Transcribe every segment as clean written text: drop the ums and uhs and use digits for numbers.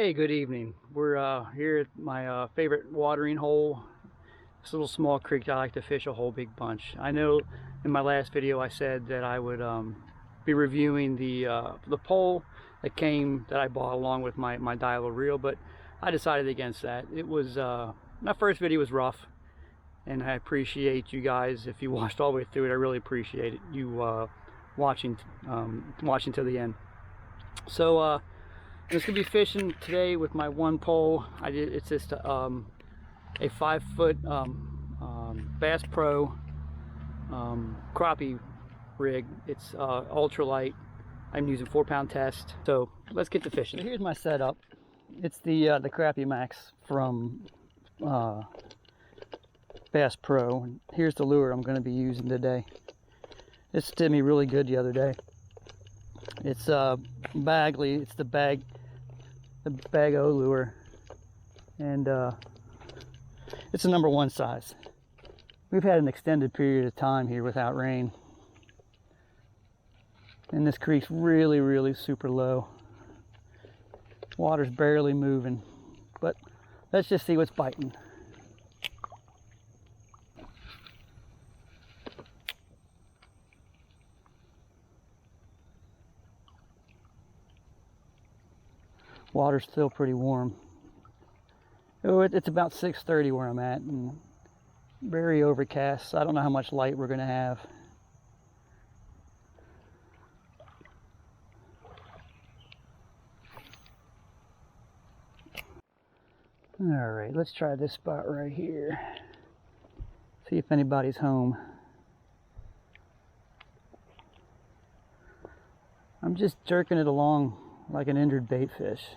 Hey, good evening. We're here at my favorite watering hole. This little small creek. I like to fish a whole big bunch. I know in my last video I said that I would be reviewing the pole that I bought along with my dial reel, but I decided against that. It was my first video was rough, and I appreciate you guys if you watched all the way through it. I really appreciate it, you watching to the end. So I'm just gonna be fishing today with my one pole. It's just a 5-foot Bass Pro crappie rig. It's ultralight. I'm using 4-pound test. So let's get to fishing. So here's my setup. It's the Crappie Max from Bass Pro. And here's the lure I'm going to be using today. This did me really good the other day. It's Bagley. It's the Bag O lure, and it's a #1 size. We've had an extended period of time here without rain, and this creek's really super low. Water's barely moving, but let's just see what's biting. Water's still pretty warm. Oh, it's about 6:30 where I'm at, and very overcast. So I don't know how much light we're gonna have. All right, let's try this spot right here. See if anybody's home. I'm just jerking it along like an injured bait fish.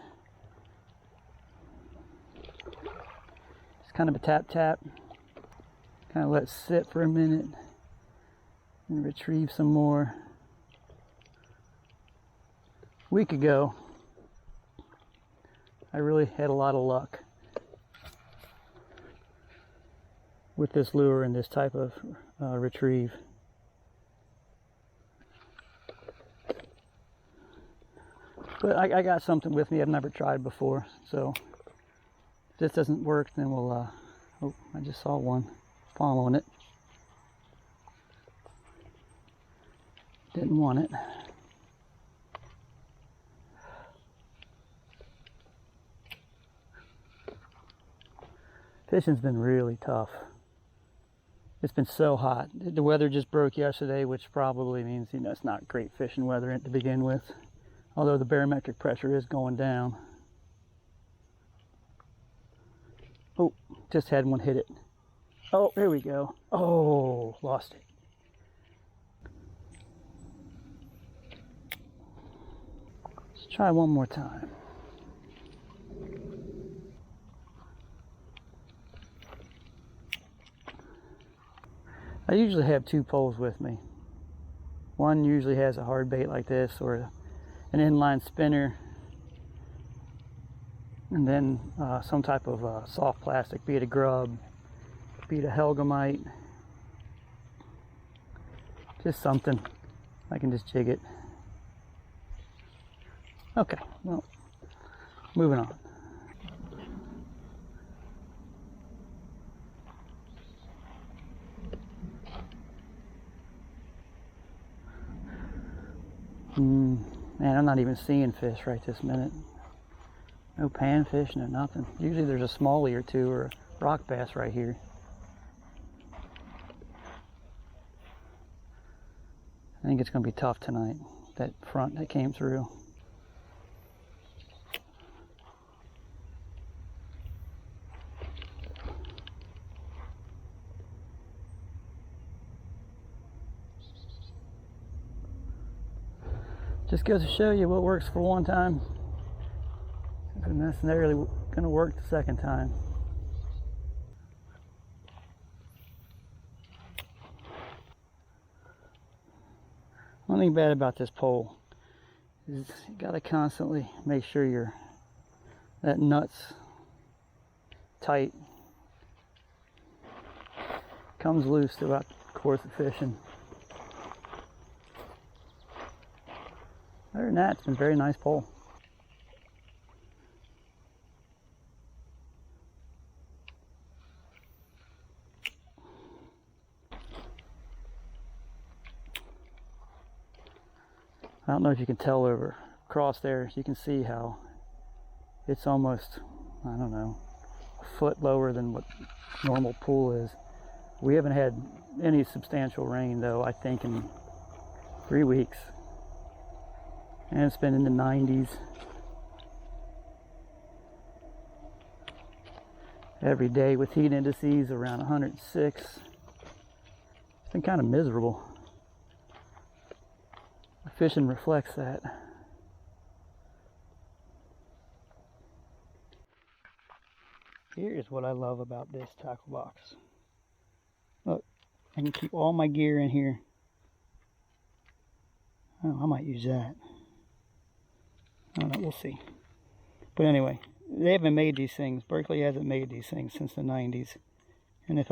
Just kind of a tap, kind of let it sit for a minute and retrieve some more. A week ago, I really had a lot of luck with this lure and this type of retrieve. But I got something with me I've never tried before, so if this doesn't work, then we'll, oh, I just saw one following it. Didn't want it. Fishing's been really tough. It's been so hot. The weather just broke yesterday, which probably means, you know, it's not great fishing weather to begin with. Although the barometric pressure is going down. Oh, just had one hit it. Oh, there we go. Oh, lost it. Let's try one more time. I usually have 2 poles with me. One usually has a hard bait like this, or an inline spinner, and then some type of soft plastic, be it a grub, be it a helgamite, just something I can just jig it. Okay, well, moving on. Man, I'm not even seeing fish right this minute. No panfish, no nothing. Usually there's a smallie or 2 or a rock bass right here. I think it's going to be tough tonight, that front that came through. Just goes to show you what works for one time isn't necessarily going to work the second time. One thing bad about this pole is you got to constantly make sure that nut's tight. Comes loose throughout the course of fishing. Other than that, it's been a very nice pole. I don't know if you can tell over across there. You can see how it's almost, I don't know, a foot lower than what normal pool is. We haven't had any substantial rain though, I think in 3 weeks. And it's been in the 90s. Every day with heat indices around 106. It's been kind of miserable. The fishing reflects that. Here's what I love about this tackle box. Look, I can keep all my gear in here. Oh, I might use that. I don't know, we'll see. But anyway, they haven't made these things. Berkley hasn't made these things since the 90s. And if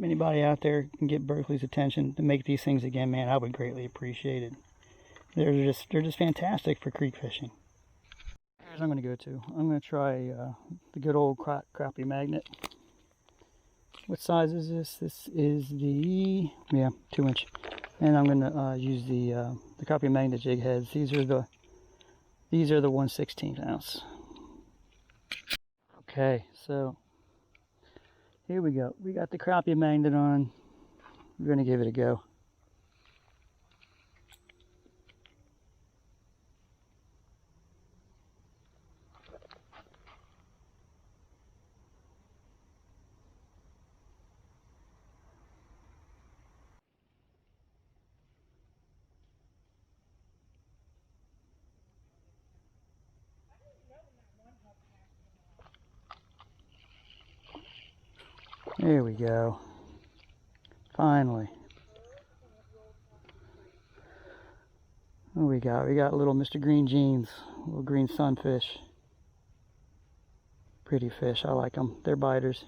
anybody out there can get Berkley's attention to make these things again, man, I would greatly appreciate it. They're just fantastic for creek fishing. Here's what I'm going to go to. I'm going to try the good old crappie magnet. What size is this? This is the 2-inch. And I'm going to use the crappie magnet jig heads. These are the 1/16 ounce. Okay, so here we go. We got the crappie magnet on. We're going to give it a go. There we go. Finally. What do we got? We got little Mr. Green Jeans, little green sunfish. Pretty fish, I like them. They're biters.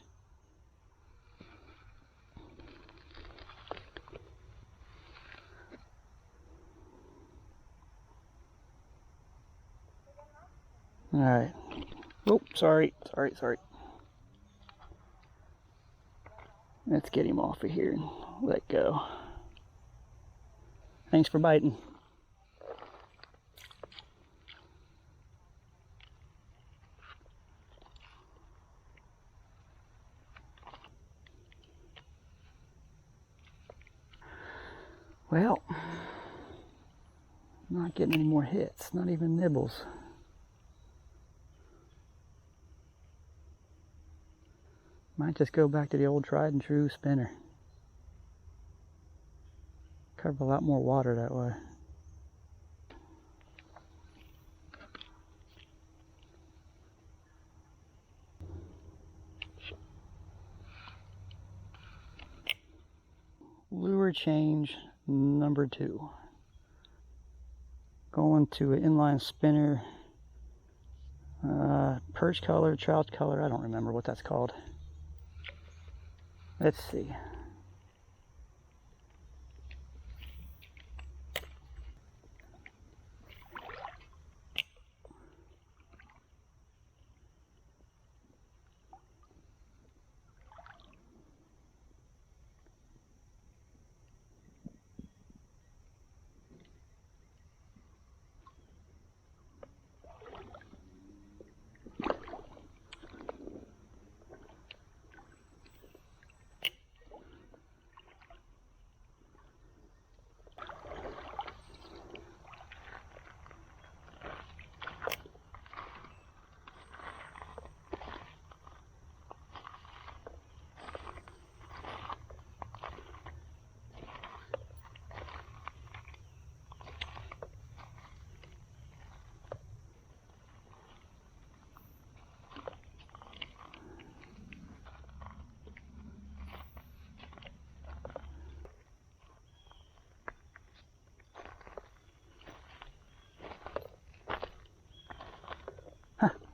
Alright. Oh, sorry. Let's get him off of here and let go. Thanks for biting. Well, not getting any more hits, not even nibbles. Might just go back to the old tried and true spinner. Cover a lot more water that way. Lure change number 2. Going to an inline spinner. Perch color, trout color, I don't remember what that's called. Let's see.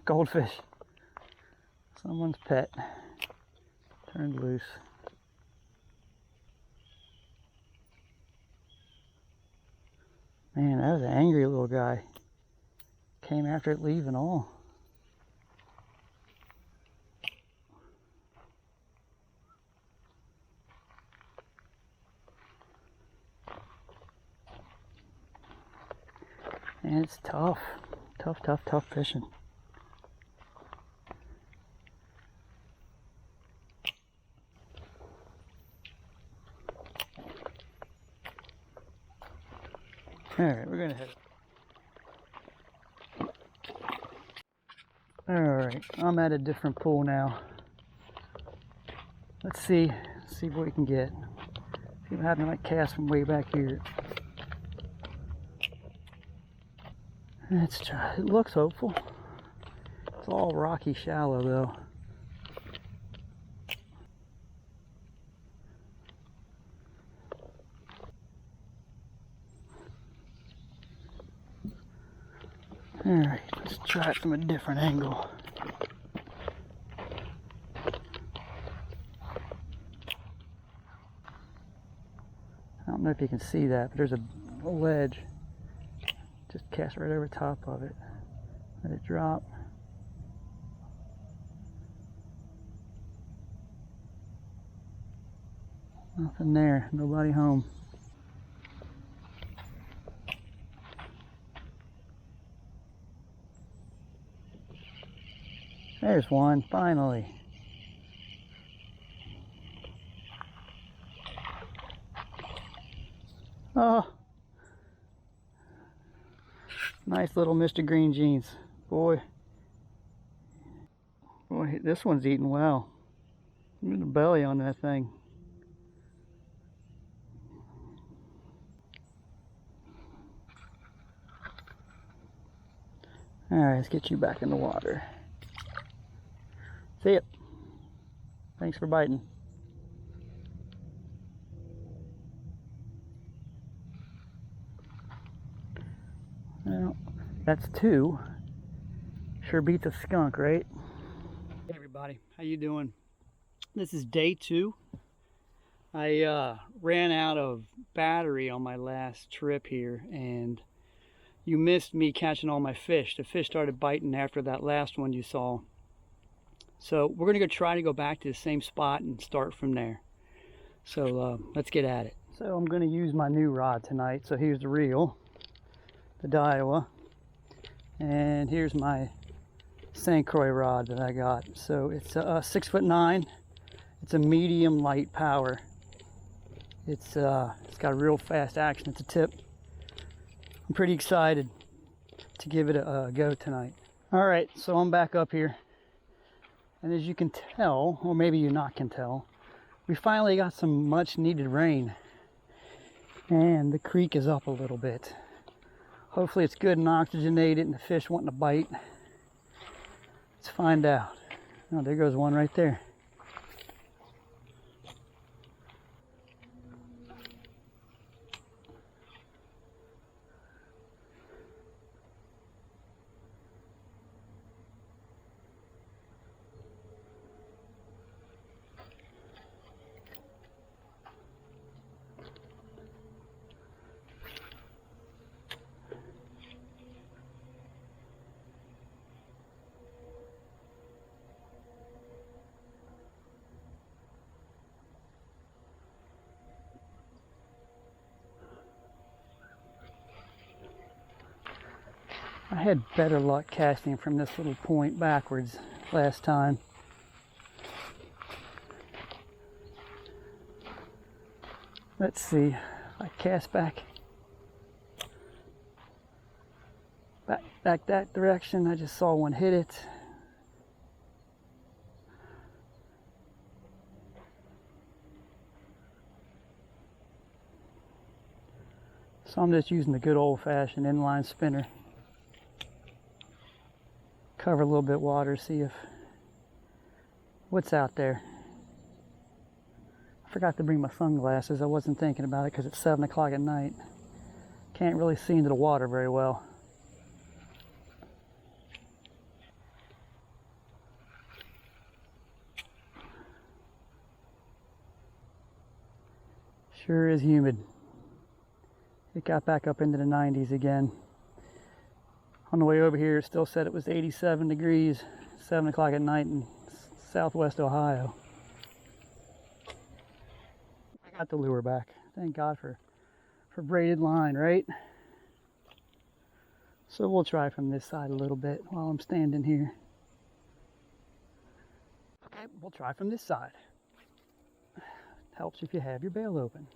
Goldfish. Someone's pet. Turned loose. Man, that was an angry little guy. Came after it leaving all. And it's tough. Tough, tough, tough fishing. Alright, we're gonna head up. Alright, I'm at a different pool now. Let's see what we can get. See what happened to my cast from way back here. Let's try. It looks hopeful. It's all rocky shallow though. Alright, let's try it from a different angle. I don't know if you can see that, but there's a ledge. Just cast right over top of it. Let it drop. Nothing there, nobody home. There's one, finally. Oh, nice little Mr. Green Jeans. Boy, this one's eating well. Look at the belly on that thing. Alright, let's get you back in the water. See ya. Thanks for biting. Well, that's two. Sure beats a skunk, right? Hey everybody, how you doing? This is day 2. I ran out of battery on my last trip here, and you missed me catching all my fish. The fish started biting after that last one you saw. So we're gonna try to go back to the same spot and start from there. So let's get at it. So I'm gonna use my new rod tonight. So here's the reel, the Daiwa, and here's my St. Croix rod that I got. So it's a 6'9". It's a medium light power. It's got a real fast action. It's a tip. I'm pretty excited to give it a go tonight. All right, so I'm back up here. And as you can tell, or maybe you not can tell, we finally got some much needed rain. And the creek is up a little bit. Hopefully it's good and oxygenated and the fish wanting to bite. Let's find out. Oh, there goes one right there. I had better luck casting from this little point backwards last time. Let's see, I cast back that direction. I just saw one hit it. So I'm just using the good old-fashioned inline spinner. Cover a little bit of water, see if what's out there. I forgot to bring my sunglasses. I wasn't thinking about it because it's 7 o'clock at night. Can't really see into the water very well. Sure is humid. It got back up into the 90s again. On the way over here, it still said it was 87 degrees, 7 o'clock at night in southwest Ohio. I got the lure back. Thank God for braided line, right? So we'll try from this side a little bit while I'm standing here. Okay, we'll try from this side. Helps if you have your bail open.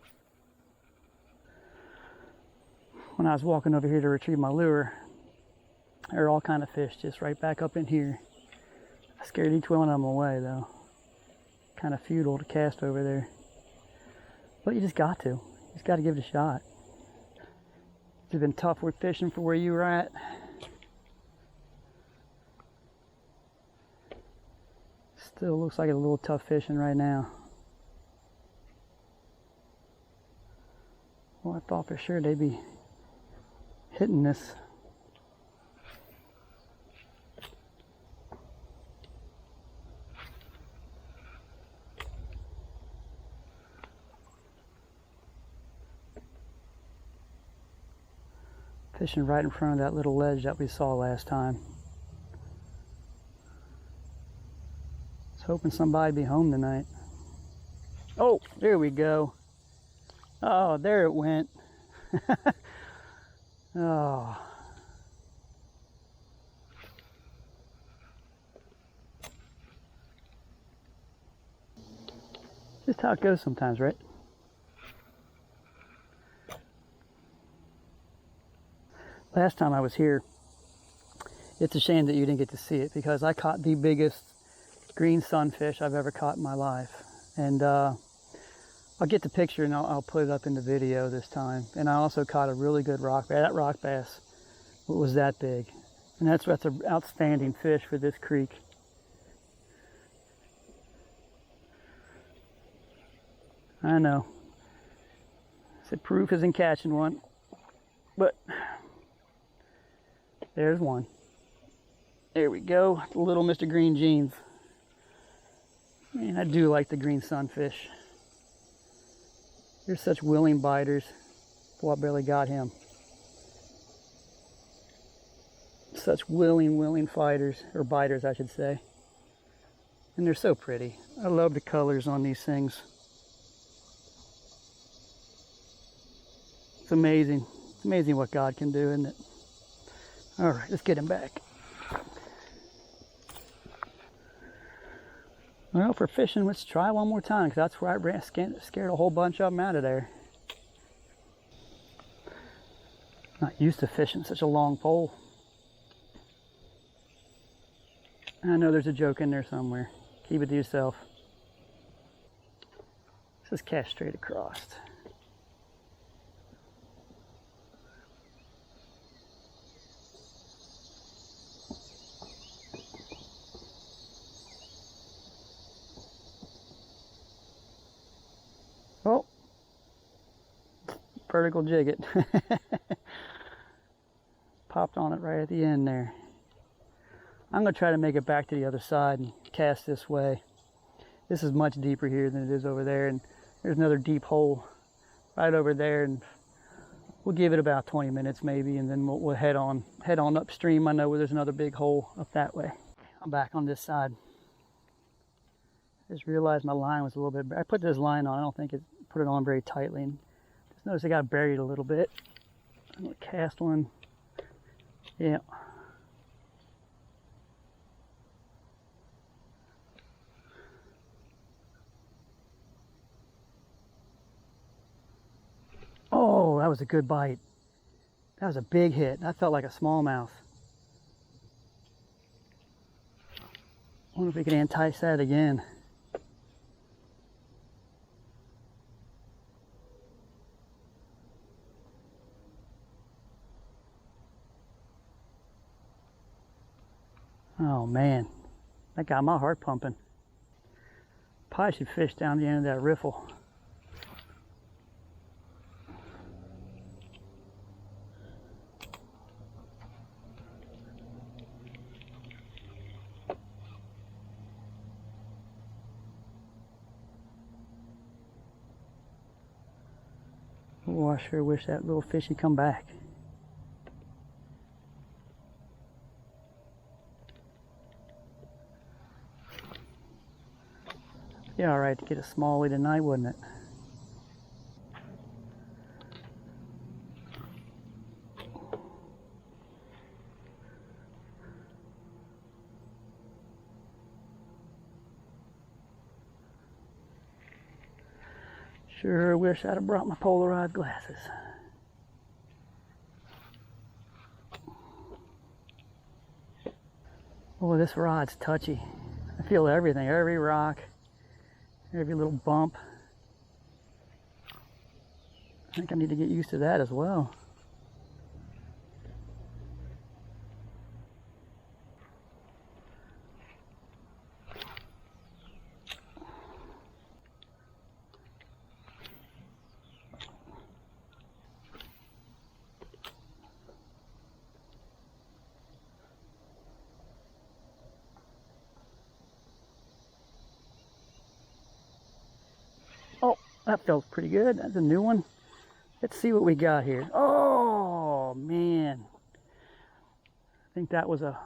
When I was walking over here to retrieve my lure, there were all kind of fish just right back up in here. I scared each one of them away though. Kind of futile to cast over there. But you just got to. You just got to give it a shot. It's been tough with fishing for where you were at. Still looks like it's a little tough fishing right now. Well, I thought for sure they'd be hitting this. Fishing right in front of that little ledge that we saw last time. I was hoping somebody'd be home tonight. Oh, there we go. Oh, there it went. Oh. Just how it goes sometimes, right? Last time I was here, it's a shame that you didn't get to see it because I caught the biggest green sunfish I've ever caught in my life. And I'll get the picture and I'll put it up in the video this time. And I also caught a really good rock bass. That rock bass was that big. And that's an outstanding fish for this creek. I know. The proof is in catching one. But there's one. There we go. The little Mr. Green Jeans. Man, I do like the green sunfish. They're such willing biters. Boy, I barely got him. Such willing fighters, or biters I should say. And they're so pretty. I love the colors on these things. It's amazing. It's amazing what God can do, isn't it? All right, let's get him back. Well, for fishing, let's try one more time, because that's where I scared a whole bunch of them out of there. Not used to fishing such a long pole. I know there's a joke in there somewhere. Keep it to yourself. Let's just cast straight across. Oh, vertical jig it. Popped on it right at the end there. I'm going to try to make it back to the other side and cast this way. This is much deeper here than it is over there, and there's another deep hole right over there, and we'll give it about 20 minutes maybe, and then we'll head on upstream. I know where there's another big hole up that way. I'm back on this side. Just realized my line was a little bit, I put this line on, I don't think it put it on very tightly, and just noticed it got buried a little bit. I'm going to cast one. Yeah. Oh, that was a good bite. That was a big hit. That felt like a smallmouth. I wonder if we can entice that again. Oh man, that got my heart pumping. Probably should fish down the end of that riffle. Oh, I sure wish that little fish had come back. Yeah, all right to get a smallie tonight, wouldn't it? Sure wish I'd have brought my Polaroid glasses. Boy, this rod's touchy. I feel everything, every rock, every little bump. I think I need to get used to that as well. Oh, that felt pretty good. That's a new one. Let's see what we got here. Oh, man. I think that was a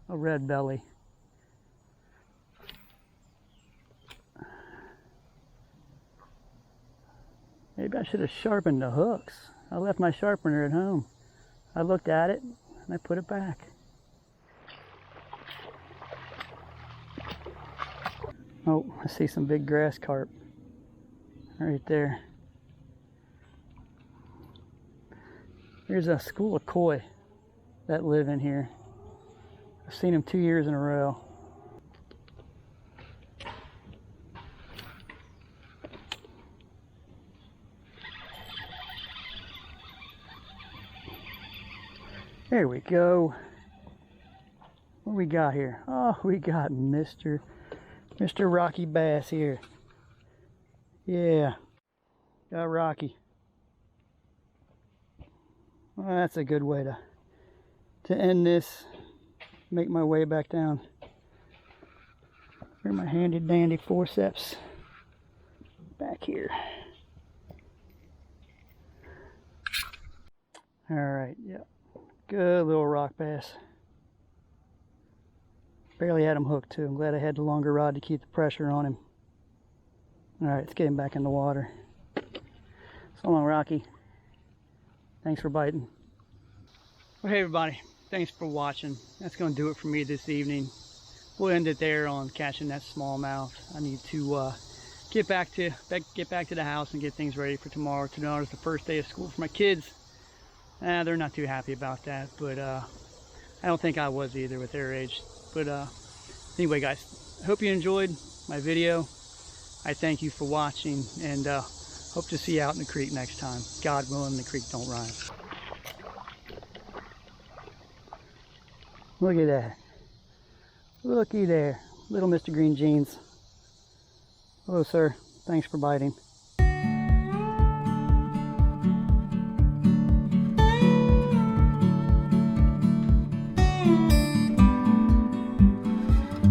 red belly. Maybe I should have sharpened the hooks. I left my sharpener at home. I looked at it and I put it back. Oh, I see some big grass carp right there. There's a school of koi that live in here. I've seen them 2 years in a row. There we go. What we got here? Oh, we got Mr. Rocky Bass here. Yeah, got Rocky. Well, that's a good way to end this. Make my way back down. Where's my handy dandy forceps? Back here. All right, yep. Good little rock bass. Barely had him hooked too. I'm glad I had the longer rod to keep the pressure on him. All right, let's get him back in the water. So long, Rocky. Thanks for biting. Well, hey everybody, thanks for watching. That's going to do it for me this evening. We'll end it there on catching that smallmouth. I need to get back to the house and get things ready for tomorrow. Tomorrow's the first day of school for my kids. They're not too happy about that, but I don't think I was either with their age. But anyway, guys, I hope you enjoyed my video. I thank you for watching, and hope to see you out in the creek next time. God willing, the creek don't rise. Look at that. Looky there. Little Mr. Green Jeans. Hello, sir. Thanks for biting.